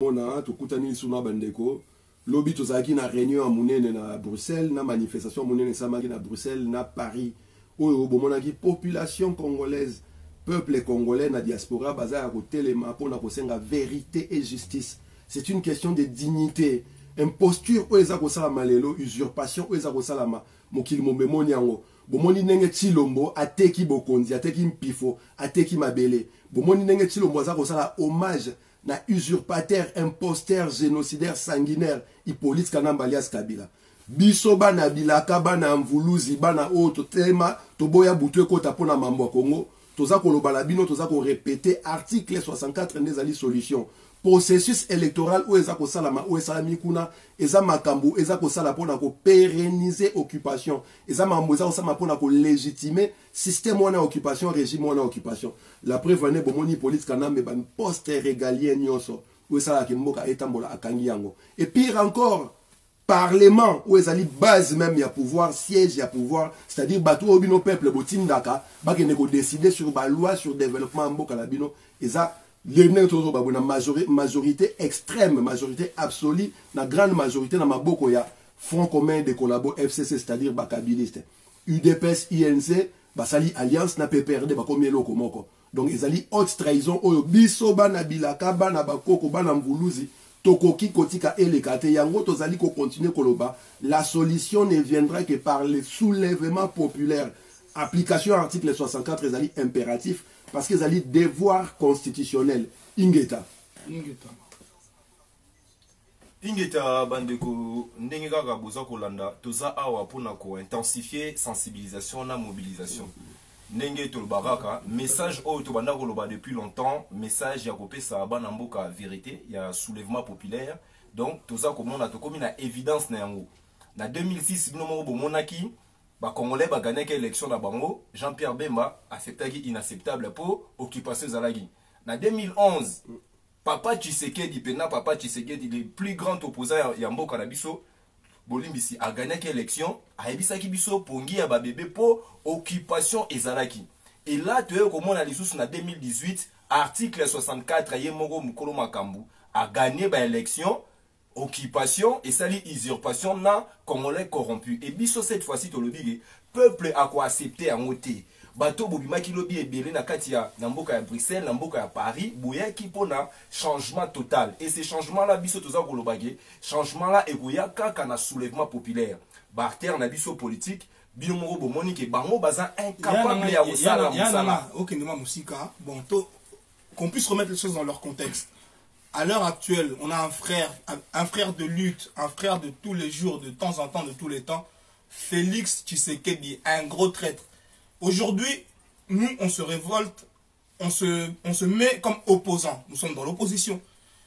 On a tout kutani suna bandeko. Lobby tozaki na réunion à Mounene na Bruxelles, na manifestation Mounene samaki na Bruxelles, na Paris. Oyo bomonaki population congolaise, peuple congolais na diaspora baza ko telema pona ko senga vérité et justice. C'est une question de dignité. Imposture oyo eza ko sala malelo, usurpation oyo eza ko sala mokili momemoni yango. Bomoni nenge Tshilombo ateki bokonzi, ateki mpifo, ateki mabele. Bomoni nenge Tshilombo aza ko sala hommage na usurpateur, imposteur, génocidaire, sanguinaire, Hippolyte Kanamba alias Kabila. Biso bana bilaka bana mvuluzi bana oto tema toboya butwe kota pona mambo Congo. Toza koloba la bino toza ko répéter article 64 ndezali solution. Processus électoral ou eza ko salama ou eza mikuna eza makambu eza ko sala pona ko pérenniser occupation. Eza mambo eza ko sala pona ko légitimer système wana occupation, régime wana occupation. La preuve ane bomoni Hippolyte Kanamba ban poste régalien nyonso ou eza la kimboka etambola akangi yango. Et pire encore, Parlement, où ezali base même, il y a pouvoir, siège, il y a pouvoir, c'est-à-dire, bateau au bino peuple, botin daka, baki neko décider sur la loi, sur le développement, mboka la bino, et ça, majorité extrême, majorité absolue, la grande majorité, dans ma boko, il y a Front commun de collabo FCC, c'est-à-dire bakabiliste. UDPS, INC, basali alliance, n'a pas perdu, bako mielo komoko. Donc, ezali haute trahison, oyo biso, bana bilaka, bana bakoko, bana mvuluzi, Tokoki kotika elekate yango tozali ko continuer koloba. La solution ne viendra que par le soulèvement populaire. Application article 64 ezali impératif parce que ezali devoir constitutionnel. Ingeta. Ingeta bandeko ndenge kaka boza kolanda toza awa pona ko intensifier sensibilisation na mobilisation. Nenge tolobaka message oyo tobanda koloba depuis longtemps, message ya kopesa bana mboka vérité, ya soulèvement populaire. Donc toza komona tokomi na évidence na yango. Na 2006 bino moko bomonaki ba congolais ba gagné élection na bango, Jean-Pierre Bemba acceptaki inacceptable pour occupation zalagi. Na 2011 Papa Tshisekedi pena Papa Tshisekedi le plus grand opposant ya mboka na biso Bolimbisi a gagné l'élection, a ebisaki biso pongi ya ba bébé pour occupation ezalaki. Et là tu es comme on a les sous en 2018 article 64 ye moko mukolo makambu a gagné ba élection occupation et sali usurpation na congolais corrompu. Et biso cette fois-ci to lobi peuple a quoi accepter en ôté. Bato bobimaki lobi ebele na kati ya mboka ya Bruxelles, na mboka ya Paris, boyaki pona changement total. Et ces changements là biso toza kolobage, changement là ekoya kaka na soulèvement populaire. Barter na biso politique, bino moko bomoni ke bango baza incapable ya kosala musala. OK, ndema musika. Bon, qu'on puisse remettre les choses dans leur contexte. À l'heure actuelle, on a un frère de lutte, un frère de tous les jours, de temps en temps, de tous les temps, Félix Tshisekedi, un gros traître. Aujourd'hui, nous, on se révolte, on se met comme opposants. Nous sommes dans l'opposition.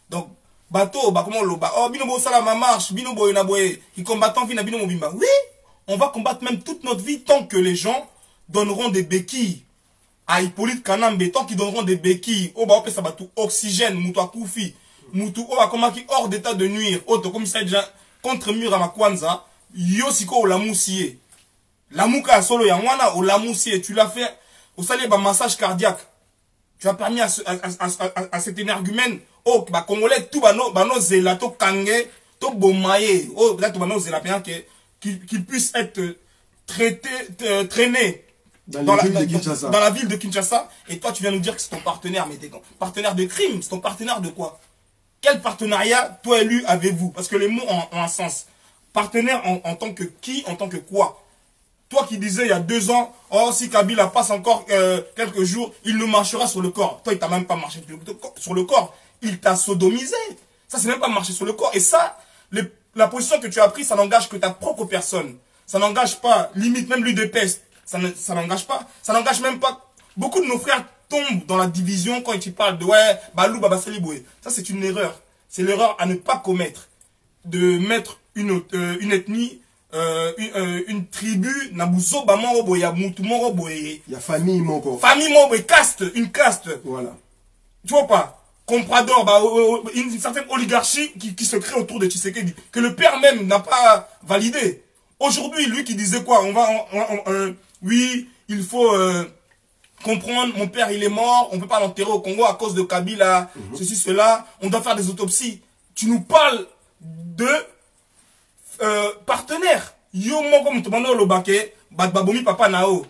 Donc, bateau, bah comment l'oba, oh, binobo salama marche, binobo yonaboye, qui combattant vina binobo bimba. Oui, on va combattre même toute notre vie tant que les gens donneront des béquilles à Hippolyte Kanamba, tant qu'ils donneront des béquilles, oh, bah, on peut ça tout oxygène, moutou à koufi, moutou, oh, bah, comment qui hors d'état de nuire, oh, comme ça déjà, contre mur à ma kwanza, yosiko la moussier. La mouka solo ya mwana ou la moussier, tu l'as fait au salé ba massage cardiaque. Tu as permis à cet énergumène, oh, bah, congolais, tout, bah, no zelato kangé, to bomaye, oh, peut-être, bah, no zelapian, qu'il puisse être traîné dans la ville de Kinshasa. Et toi, tu viens nous dire que c'est ton partenaire, mais t'es partenaire de crime, c'est ton partenaire de quoi? Quel partenariat, toi élu, avez-vous? Parce que les mots ont un sens. Partenaire en tant que qui, en tant que quoi? Toi qui disais il y a 2 ans, oh si Kabila passe encore quelques jours, il nous marchera sur le corps. Toi il t'a même pas marché sur le corps, il t'a sodomisé. Ça c'est même pas marché sur le corps. Et ça, la position que tu as prise, ça n'engage que ta propre personne. Ça n'engage pas, limite même l'UDPS, ça n'engage pas. Ça n'engage même pas. Beaucoup de nos frères tombent dans la division quand ils parlent de ouais, Balou, Babasali Boué. Ça c'est une erreur. C'est l'erreur à ne pas commettre. De mettre une ethnie, une tribu, nabuso bamoro boy, ya mutu moro boy. Il y a famille moko. Famille moko boy, caste, une caste. Voilà. Tu vois pas? Comprador, bah, une certaine oligarchie qui se crée autour de Tshisekedi, que le père même n'a pas validé. Aujourd'hui, lui qui disait quoi? Oui, il faut comprendre, mon père il est mort, on peut pas l'enterrer au Congo à cause de Kabila, ceci, cela, on doit faire des autopsies. Tu nous parles de partenaires. Yo moko mutomano lobake, babomi papa nao.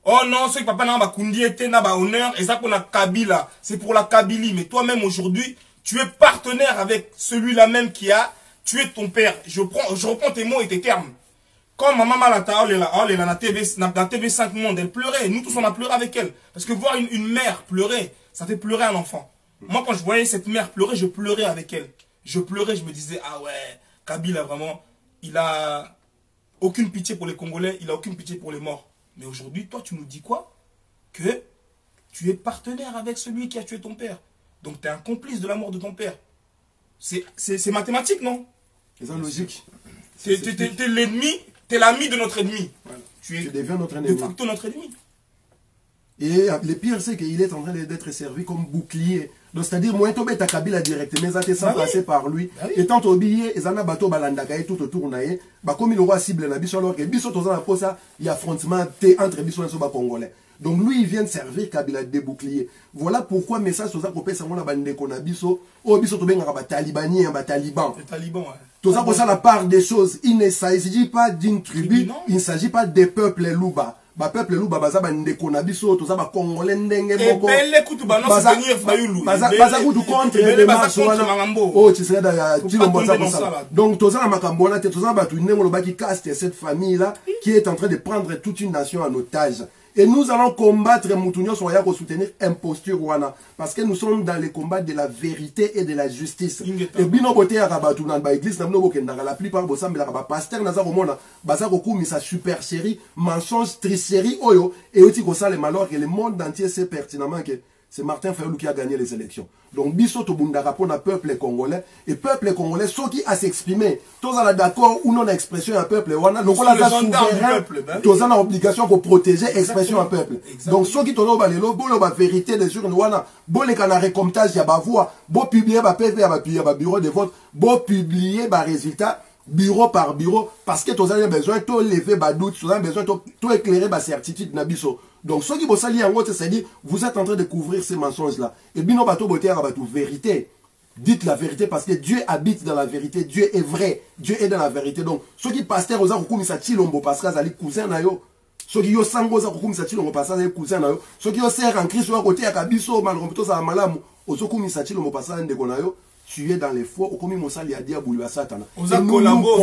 Oh non, ce que papa nao bakundi était na ba honneur, et ça pour la Kabila, c'est pour la Kabylie. Mais toi-même aujourd'hui, tu es partenaire avec celui-là même qui a tué ton père. Je reprends tes mots et tes termes. Quand ma maman elle est là, dans TV5 Monde, elle pleurait. Nous tous on a pleuré avec elle. Parce que voir une mère pleurer, ça fait pleurer un enfant. Moi quand je voyais cette mère pleurer, je pleurais avec elle. Je pleurais, je me disais, ah ouais, Kabila vraiment, il a aucune pitié pour les Congolais, il a aucune pitié pour les morts. Mais aujourd'hui, toi tu nous dis quoi? Que tu es partenaire avec celui qui a tué ton père. Donc tu es un complice de la mort de ton père. C'est mathématique, non? C'est ça logique. T'es l'ennemi, t'es l'ami de notre ennemi. Voilà. Tu deviens notre ennemi. De facto notre ennemi. Et le pire, c'est qu'il est en train d'être servi comme bouclier. Donc, c'est-à-dire, moi, je suis Kabila directement, mais sans passer par lui. Et tant au billet, ils ont un bateau balandaka tout autour, comme il aura cible na biso, alors que biso, il y a affrontement entre biso et les Congolais. Donc, lui, il vient de servir Kabila des boucliers. Voilà pourquoi, message sur ça, qu'on peut savoir la bande de biso, oh, biso, tu es un talibani, un taliban. Le taliban, ouais. Tout ça pour ça, la part des choses, il ne s'agit pas d'une tribu, il ne s'agit pas des peuples louba. Ba peuple louba baza ba ndeko na biso to za ba congolais ndenge moko ebele kutu ba no soutenir fayulu baza kutu contre les marches wana oh tu sais da Chilombo za ça donc to za na makambo na te to za ba tu ndenge lo ba ki caste cette famille là qui est en train de prendre toute une nation en otage. Et nous allons combattre Moutounion Soya pour soutenir imposture Wana. Parce que nous sommes dans les combats de la vérité et de la justice. Et bino bote ya rabatu na ba église na mnobo kendanga la plupart bosambe la ba pasteur na za komona baza kokumi sa super série mensonge tricherie oyo et oti ko ça le malheur que le monde entier sait pertinemment que c'est Martin Fayulu qui a gagné les élections. Donc, biso to bundaka pour le peuple congolais. Et peuple congolais, ceux qui a s'exprimer, tous sont d'accord ou non expression un peuple. On a souverain, tous ont obligation pour protéger l'expression un peuple. Donc, ceux qui ont la vérité des urnes, bon les canards comme ça, il y a ba voix, bon publier ba PV, ba bureau de vote, bon publier ba résultat. Bureau par bureau, parce que tu as besoin de lever ba doute, tu as besoin de éclairer ba certitude nabiso. Donc ceux qui vont s'allier en haut, c'est-à-dire vous êtes en train de couvrir ces mensonges là. Et bino bato boté à bato vérité. Dites la vérité parce que Dieu habite dans la vérité, Dieu est vrai, Dieu est dans la vérité. Donc ceux qui pasteurs aux akumi sa Chilombo parce que zali cousin na yo. Ceux qui yo sango za akumi sa Chilombo parce que zali cousin na yo. Ceux qui yo sert en Christ au côté à kabiso malrompito sa malamu. Aux akumi sa Chilombo parce que ndeko na yo. Tu es dans les faux, au commis Moussali a dit à Bouloua Satana. Nous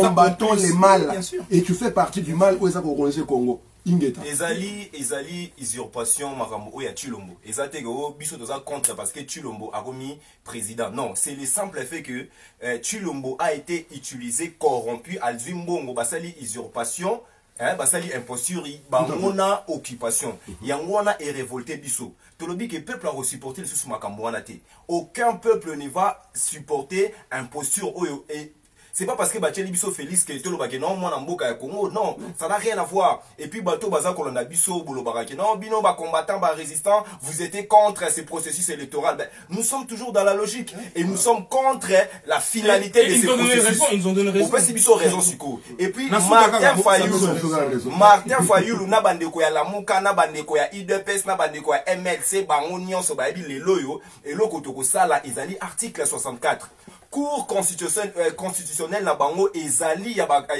combattons les mal. Et tu fais partie du mal où est-ce qu'on connaît le Congo. Ezali usurpation makambo oya Chilombo. Ezate go biso toza contre parce que Chilombo a remis président. Non, c'est le simple fait que Chilombo a été utilisé, corrompu, alzimbongo basali usurpation. Basali imposture, bangona occupation. Yangwana est révolté biso. Tolobi que le peuple a supporté le sous makamboanate. Aucun peuple ne va supporter imposture. C'est pas parce que Bacheli Biso Félix que Tolo Bake non, moi Namboka ya Congo, non, ça n'a rien à voir. Et puis Bato Baza Kolanda Biso Bolo Barake, non, Bino ba combattant, ba résistant, vous étiez contre ces processus électoraux. Ben, nous sommes toujours dans la logique et nous sommes contre la finalité de ces processus. Ils ont donné raison. On peut si Biso raison Suko. Et puis Martin Fayulu na bandeko ya Lamuka, na bandeko ya IDPS, na bandeko ya MLC, bango nyonso ba ebi le loyo et loko toko sala ezali article 64. Cour constitutionnelle na bango ezali yaba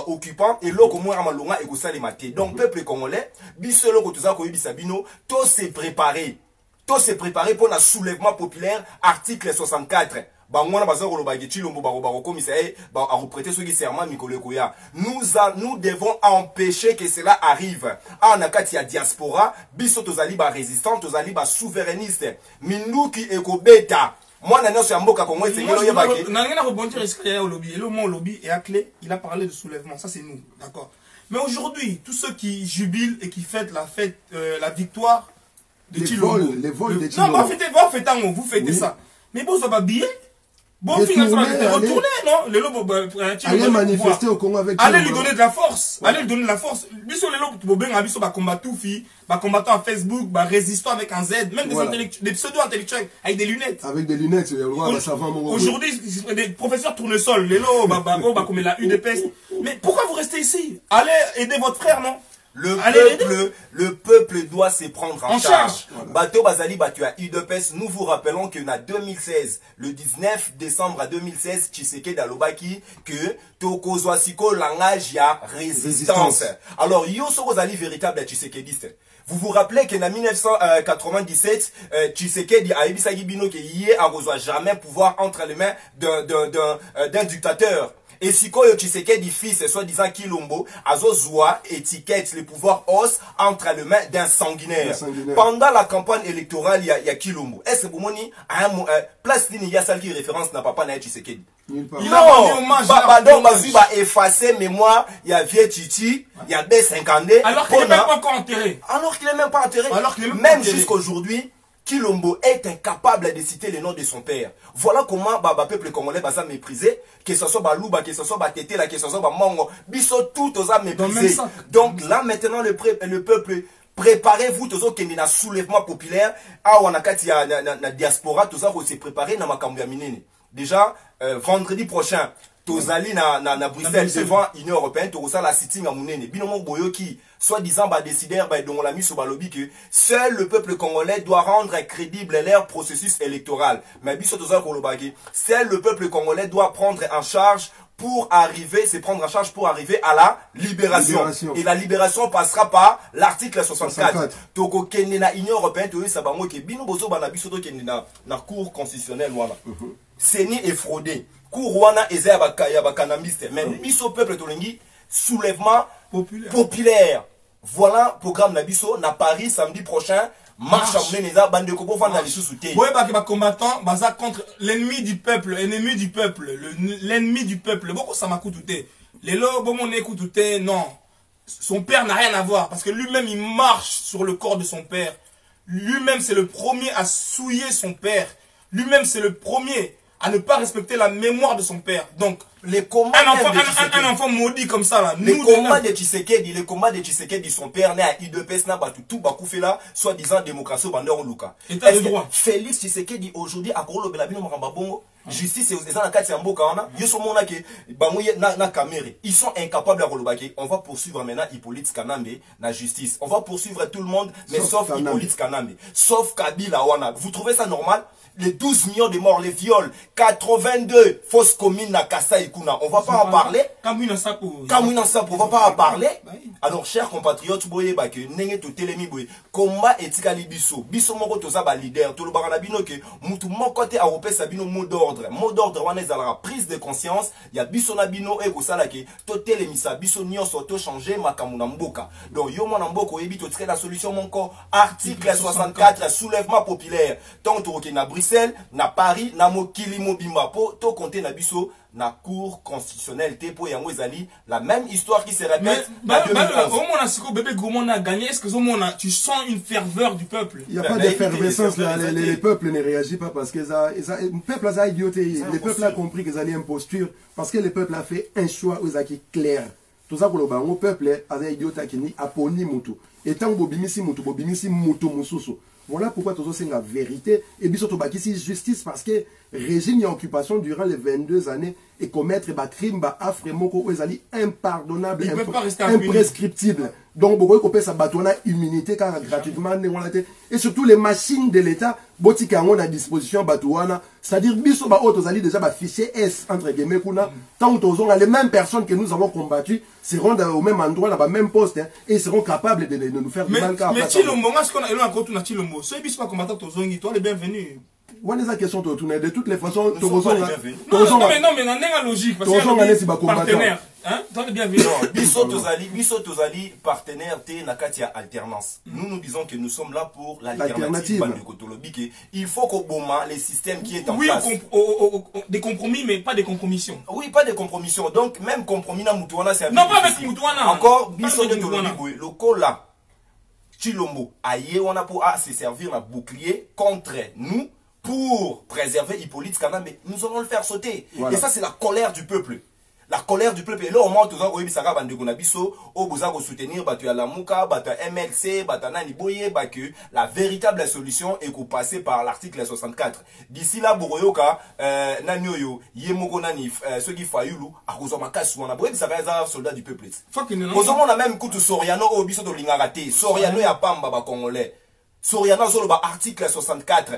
occupant et loko mwa malonga e kosala maté. Donc peuple congolais biso loko toza ko yebisa bino to se préparer pour le soulèvement populaire article 64. Bango na baza koloba ke Chilombo bako komisa a reprêter ceux qui serment Mikolo Koya. Nous devons empêcher que cela arrive. En akati ya diaspora biso tozali ba résistant, tozali ba souverainiste. Minuki ekobeta. Moi, le mot lobby est à clé. Il a parlé de soulèvement. Ça, c'est nous. D'accord. Mais aujourd'hui, tous ceux qui jubilent et qui fêtent la victoire de Chilombo. Les vols de Chilombo. Non, vous fêtez ça. Mais bon, ça va bien. Bon, finalement, retourner, non? Allez manifester au Congo avec allez lui donner de la force. Allez lui donner de la force. Biso les lobes, combattant à Facebook, résistant avec un Z, même des pseudo-intellectuels avec des lunettes. Avec des lunettes, aujourd'hui, des professeurs tournesol, les lobes, comme la UDPS. Mais pourquoi vous restez ici? Allez aider votre frère, non? Le peuple doit se prendre en charge. Voilà. Bato Bazali Batu à UDPS, nous vous rappelons que en 2016, le 19 décembre 2016, Tshisekedi Alobaki que Tokozwa Siko langage ya résistance. Alors yo Sokozali véritable Tshisekediste. Vous vous rappelez qu'en 1997, Tshisekedi a Ebisagi Bino que Yé a reçu jamais pouvoir entre les mains d'un dictateur. Et si Koyo Tshisekedi fils, soi-disant Kilombo, Azozwa étiquette le pouvoir os entre les mains d'un sanguinaire. Pendant la campagne électorale, il y a Kilombo. Est-ce que vous m'avez dit, place il y a celle qui référence n'a pas Tshisekedi? Il a rendu hommage. Donc, bah, effacer mémoire, il y a Vieux Titi, il y a B50. Alors qu'il n'est même pas encore enterré. Alors qu'il n'est même pas enterré. Même jusqu'aujourd'hui, Kilombo est incapable de citer le nom de son père. Voilà comment le peuple congolais va mépriser, que ce soit Balouba, que ce soit Tété, que ce soit Mongo, Bisso, tout aux méprisé. Donc là maintenant le peuple, préparez-vous tous au Kenya soulèvement populaire, à Wanakati na diaspora, tous aux se préparer na makambo ya minene. Déjà vendredi prochain, Tozali na Bruxelles devant l'Union européenne, Togosa la sitting à Mounene. Binomo Boyoki, soi-disant, décideur, dont la mise au balobi que seul le peuple congolais doit rendre crédible leur processus électoral. Mais biso Toza Kolobagi, seul le peuple congolais doit prendre en charge pour arriver, c'est prendre en charge pour arriver à la libération. Et la libération passera par l'article 64. Toko Kenya na Union européenne, Toyo Sabango, que Bino Bozo Banabiso to Kenya na cour constitutionnelle, voilà. Seni est fraudé. Kourouana et Yabakanamiste. Mais biso peuple tolengi, soulèvement populaire. Voilà programme Nabiso na Paris samedi prochain. Marche à Mounénéza, bande kobo van na lisouté. Ouais, bah combattant, baza contre l'ennemi du peuple, l'ennemi du peuple. Beaucoup ça m'a coûté. Les lots, bon mon écouté, non. Son père n'a rien à voir parce que lui-même il marche sur le corps de son père. Lui-même c'est le premier à souiller son père. Lui-même c'est le premier à ne pas respecter la mémoire de son père. Donc, les combats un enfant maudit comme ça là. Les combats de Tshisekedi, son père né à UDPS n'a pas tout bakoufé là, soi-disant démocratie au bandeur Luka. État de droit. Félix Tshisekedi aujourd'hui à Kolo Belabino Marambabongo, justice et aux gens à Mboka on a, yosomona ke bamouye na caméra. Ils sont incapables à Rolobaki. On va poursuivre maintenant Hippolyte Kanambe la justice. On va poursuivre tout le monde mais sauf Hippolyte Kanambe, sauf Kabila Wana. Vous trouvez ça normal? Les 12 millions de morts, les viols, 82 fausses communes à Kasai Kuna. On va pas en parler. Kamouina Sapo, on va pas en parler. Alors, chers compatriotes, boye ba que nenge to telemi boye. Combat etikali biso. Biso moko toza ba leader. To lo barana bino ke mutu moko te arope sabino mot d'ordre. Mot d'ordre wana ezala prise de conscience. Ya biso na bino e ko sala ke to telemisa biso nyonso to changer makambo na mboka. Donc yo mona mboka oyebi to tire la solution monko article 64 soulèvement populaire. Tant to na Bruxelles, na Paris, na mokili mobimba po to compter na biso na cour constitutionnelle pour yango ezali la même histoire qui se répète. Bébé Goumon a gagné. Est-ce que tu sens une ferveur du peuple? Il n'y a pas d'effervescence là. Le peuple ne réagit pas parce que le peuple a idioté. Le peuple a compris qu'ils allaient imposture parce que le peuple a fait un choix qui est clair. Tout ça pour le peuple a idioté qui ni aponi mutu. Et tant que bobimisi mutu mususu. Voilà pourquoi tout ça c'est la vérité. Et bien surtout, ici justice parce que le régime de occupation durant les 22 années et commettre des crimes impardonnables, imprescriptibles. Donc, beaucoup de ça immunité car gratuitement. Et surtout les machines de l'État, qui ont à disposition, c'est-à-dire biso déjà fichier S entre guillemets tant que les mêmes personnes que nous avons combattues seront au même endroit, dans le même poste, et seront capables de nous faire du mal. Mais Chilombo, est-ce qu'on a eu un compte dans Chilombo? Ce n'est pas combattant Tozongi, toi, les bienvenus. On a question de toutes les façons. Non, mais dans la logique, parce que partenaire. Hein? Toi, les bienvenus. Biso Tozali, partenaire, Nakatia alternance. Nous disons que nous sommes là pour l'alternative. Il faut qu'au moment, les systèmes qui est en place. Oui, des compromis, mais pas des compromissions. Oui, pas des compromissions. Donc, même compromis na Moutouana, c'est un peu non, pas avec Moutouana. Encore, Biso de Tolobi, le cola. Chilombo, aïe, on a pour se servir un bouclier contre nous pour préserver Hippolyte Kanambe. Nous allons le faire sauter. Voilà. Et ça, c'est la colère du peuple. la colère du peuple. Et là, au moins, tout ça, oui, ça va bandeko biso, au boza soutenir, batu à la Mouka, batu à MLC, batu à Nani Boye, que la véritable solution est qu'on passe par l'article 64. D'ici là, Boroyoka, Nanyoyo, Yemoko Nani, ceux qui fayoulou, à cause de ma casse, on a beau, ça va être soldat du peuple. On a même coup de Soriano au biso de l'Ingarate, Soriano ya Pamba, Congolais. Soriano, zolo, article 64.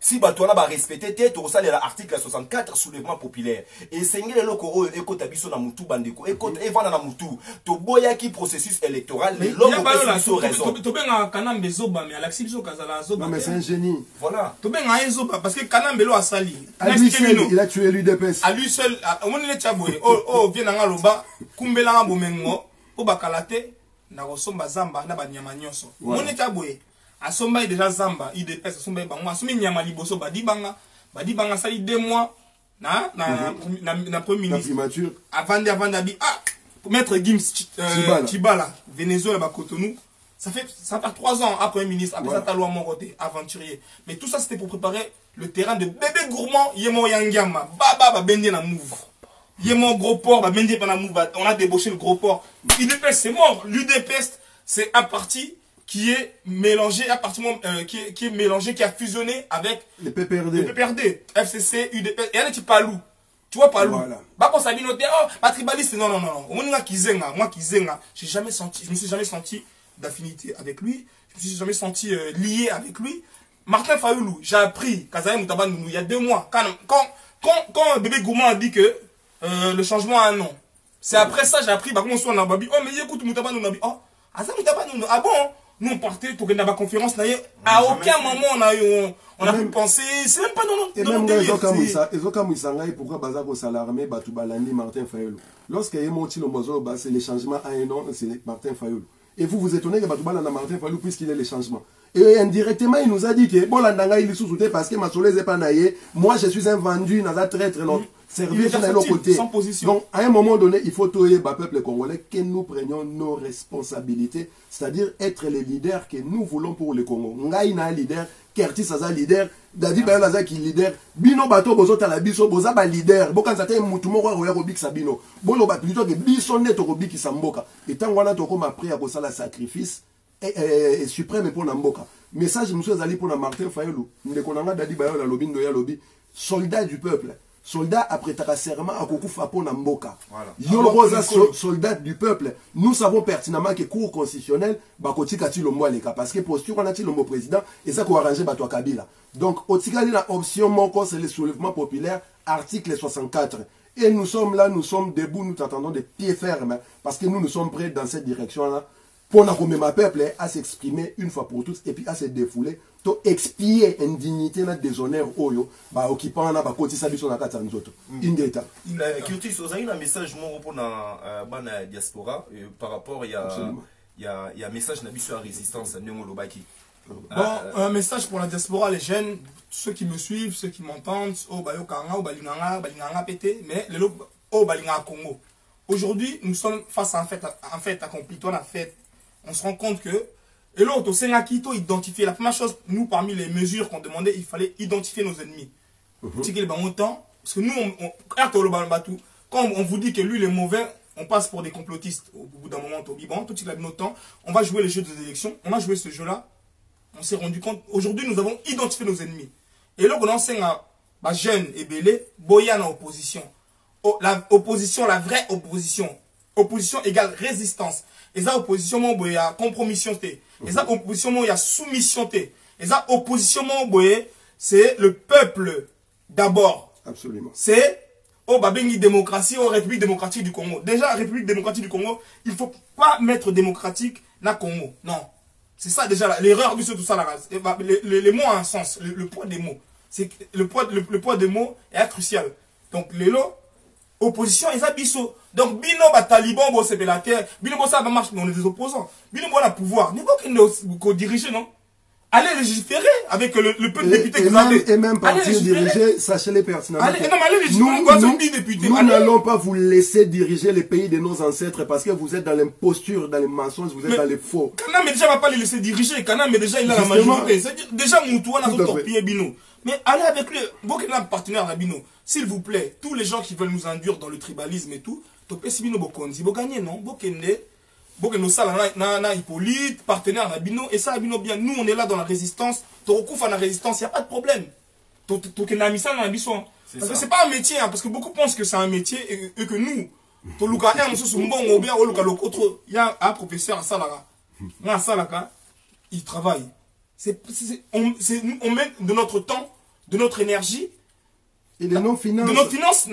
Si Batouana va respecter tête au salaire l'article 64 soulèvement populaire et sengé le loko écoute abiso na mutu bandeko écoute evana na mutu to boya qui processus électoral les loko raison to benga kanambe zoba mais Alexis biso kazala zoba non mais c'est un génie voilà to benga zoba parce que kanambe lo asali il a tué l'UDPS à lui seul on est chaboy oh vient nga loba kumbela nga bomengo po bakalate na kosomba zamba na banyama nyonso on est chaboy asomba déjà zamba IDPS asomba bango asomba nyama liboso badibanga sali 2 mois na premier ministre avant d'abi maître Gims Tibala Venezuela ba Cotonou ça fait 3 ans après ministre après ça talwa mon côté aventurier mais tout ça c'était pour préparer le terrain de bébé gourmand yemo yangiama baba bende na move yemo gros port ba bende pa na move on a débauché le gros port IDPS c'est mort l'UDPS c'est un parti qui est mélangé, qui est mélangé, qui a fusionné avec le PPRD, FCC, UDP, et un petit palou. Tu vois, palou. Voilà. Bah, quand ça dit, pas tribaliste, non. Moi, je me suis jamais senti d'affinité avec lui, je me suis jamais senti lié avec lui. Martin Fayoulou, j'ai appris, Kazaï Moutaba Nounou, il y a 2 mois, quand bébé Gourmand a dit que le changement a un nom. C'est après ça, j'ai appris, bah, comment on soit en Babi, oh, mais écoute, Moutaba Nounou, oh, Moutaba Nounou, ah bon? Nous on partait pour une conférence, à aucun moment on a pu penser, c'est même pas dans notre délire. Et pourquoi Bazako Salarmé, Batoubalandi, Martin Fayoulou. Lorsqu'il y a monté le mozo, c'est les changements à un nom, c'est Martin Fayoulou. Et vous vous étonnez que Batoubalanda Martin Fayoulou puisqu'il est les changements. Et indirectement, il nous a dit que bon, l'andanga il est sous-souté parce que Masolé n'est pas naïe. Moi, je suis un vendu dans un traître, notre service de l'autre côté. Donc, à un moment donné, il faut toyer le peuple congolais que nous prenions nos responsabilités, c'est-à-dire être les leaders que nous voulons pour le Congo. Ngaïna leader, Kertis Saza leader, David Bayonaza qui leader, Bino Bato Bozota la Biso, Bozaba leader, Bokan Sate Moutumo Roya Robik Sabino, Bolo Batulito que Biso Neto Robik Samboka. Et tant qu'on a toko appris à cause la sacrifice. Et suprême pour Namboka. Message monsieur Zali pour Martin Fayoulou. Nous connaissons Dadi Bayola Lobby Ndoya Lobby. Soldat du peuple. Soldat après ta serment à Kokufa pour Namboka. Yoloza soldat du peuple. Nous savons pertinemment que cour constitutionnel bakoti kati lo mwaleka parce que posture on a ti le mot président et ça ko arranger bato Kabila. Donc otikali la option moko c'est le soulèvement populaire article 64. Et nous sommes là, nous sommes debout, nous t'attendons de pied ferme parce que nous sommes prêts dans cette direction là. Pour ma peuple à s'exprimer une fois pour toutes et puis à se défouler, to expier indignité na déshonneur oyo ba occupant na ba kotisa biso na kata nzoto. Indeta. Curtis, vous avez un message mon pour na bana diaspora par rapport il y a un message na biso à résistance à Ndongo Lobaki. Bon, un message pour la diaspora, les jeunes, ceux qui me suivent, ceux qui m'entendent, oh bayo kanga, oh balinganga pété, mais les lots oh balinganga Congo. Aujourd'hui, nous sommes face à un fait accompli, toi la fête. On se rend compte que, et l'autre, c'est Nakito identifier. La première chose, nous, parmi les mesures qu'on demandait, il fallait identifier nos ennemis. Parce que nous, quand on vous dit que lui, il est mauvais, on passe pour des complotistes. Au bout d'un moment, on va jouer les jeux des élections. On a joué ce jeu-là. On s'est rendu compte. Aujourd'hui, nous avons identifié nos ennemis. Et là, on enseigne à jeunes et belés, boyan en opposition. La opposition, la vraie opposition. Opposition égale résistance. Et ça, opposition, il y a compromission. Et ça, opposition, il y a soumission. Et ça, opposition, c'est le peuple d'abord. Absolument. C'est au Babengi démocratie, au République démocratique du Congo. Déjà, République démocratique du Congo, il ne faut pas mettre démocratique dans Congo. Non. C'est ça déjà l'erreur de tout ça. Les mots ont un sens. Le poids des mots. Le poids des mots est crucial. Donc, les lots, opposition, et ça, biso. Donc, bino, taliban, bon, c'est la terre. Bino, ça va marcher, mais on est des opposants. Bino, bon, a pouvoir. N'est pas qu'on dirige, non? Allez légiférer avec le peu de députés que vous avez. Et même partir diriger, sachez-les pertinemment. Allez légiférer. Nous n'allons pas vous laisser diriger les pays de nos ancêtres parce que vous êtes dans l'imposture, dans les mensonges, vous êtes dans les faux. Kana, mais déjà, va pas les laisser diriger. Kana, mais déjà, il a la majorité. C'est-à-dire, déjà, Moutouan a tout torpillé, Bino. Mais allez avec le Bokena partenaire Nabino. S'il vous plaît, tous les gens qui veulent nous induire dans le tribalisme et tout, Topé Sibino Bokonzi, Bokanye, non? Bokende, Bokeno Sala, na Hippolyte, partenaire Nabino, et ça, Nabino bien. Nous, on est là dans la résistance. Torokouf à la résistance, il n'y a pas de problème. Tokena Missa dans la bisson. Parce que c'est pas un métier, hein, parce que beaucoup pensent que c'est un métier et que nous, Toluka, il y a un professeur à Salaka. Il travaille. On met de notre temps, de notre énergie, et de nos finances. De nos finances,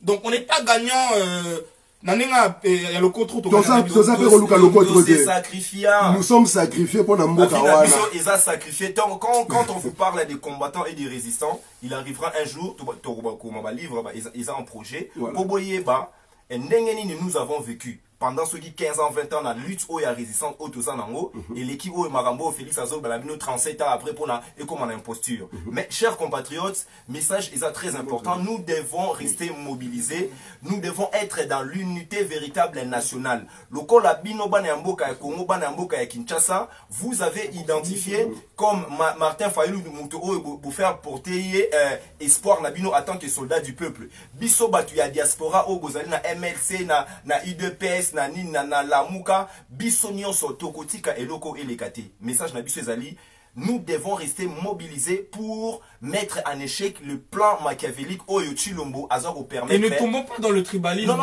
donc on n'est pas gagnant. Nous sommes sacrifiés pour Namoka. Ils ont sacrifié. Quand on vous parle des combattants et des résistants, il arrivera un jour, ils ont un projet. Et nous avons vécu pendant ceux qui 15 ans, 20 ans, la lutte où il y a résistance au Tozanango, et l'équipe où Marambo, Félix Azog, Balabino, 37 ans après pour et comme en imposture. Mais, chers compatriotes, message est très important. Nous devons rester mobilisés. Nous devons être dans l'unité véritable et nationale. Le Kolabino Banamboka et Congo Banamboka et Kinshasa, vous avez identifié comme Martin Fayou pour faire porter espoir Nabino en tant que soldat du peuple. Bisso Batuya diaspora au Gozali na MLC na UDPS na nina na lamuka biso nyonso tokotika eloko elekate. Message na biso ezali, nous devons rester mobilisés pour mettre en échec le plan machiavélique Oyo Chilombo Azor permettre. Et ne tombons pas dans le tribalisme. Non.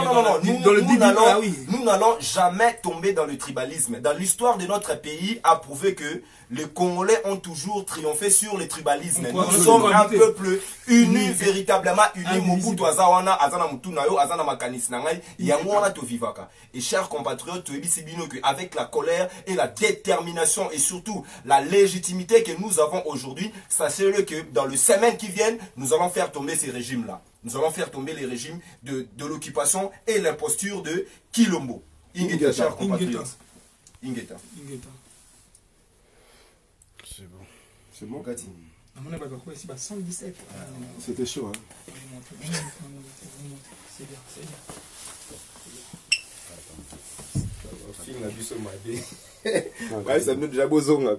Nous n'allons jamais tomber dans le tribalisme. Dans l'histoire de notre pays, a prouvé que les Congolais ont toujours triomphé sur le tribalisme. Nous sommes un peuple uni, véritablement uni. Mobutu Azawana, Azana Mutunayo, Azana Makanis Nangai, Yangwana Tovivaka. Et chers compatriotes, avec la colère et la détermination et surtout la légitimité que nous avons aujourd'hui, sachez-le que dans les semaines qui viennent, nous allons faire tomber ces régimes-là. Nous allons faire tomber les régimes de l'occupation et l'imposture de Kilombo. Ingeta, chers compatriotes. Ingeta. C'est bon. C'est bon, Gati. C'était chaud, hein. C'est bien, c'est bien. Film a vu ce matin. Ouais, ça nous déjà besoin,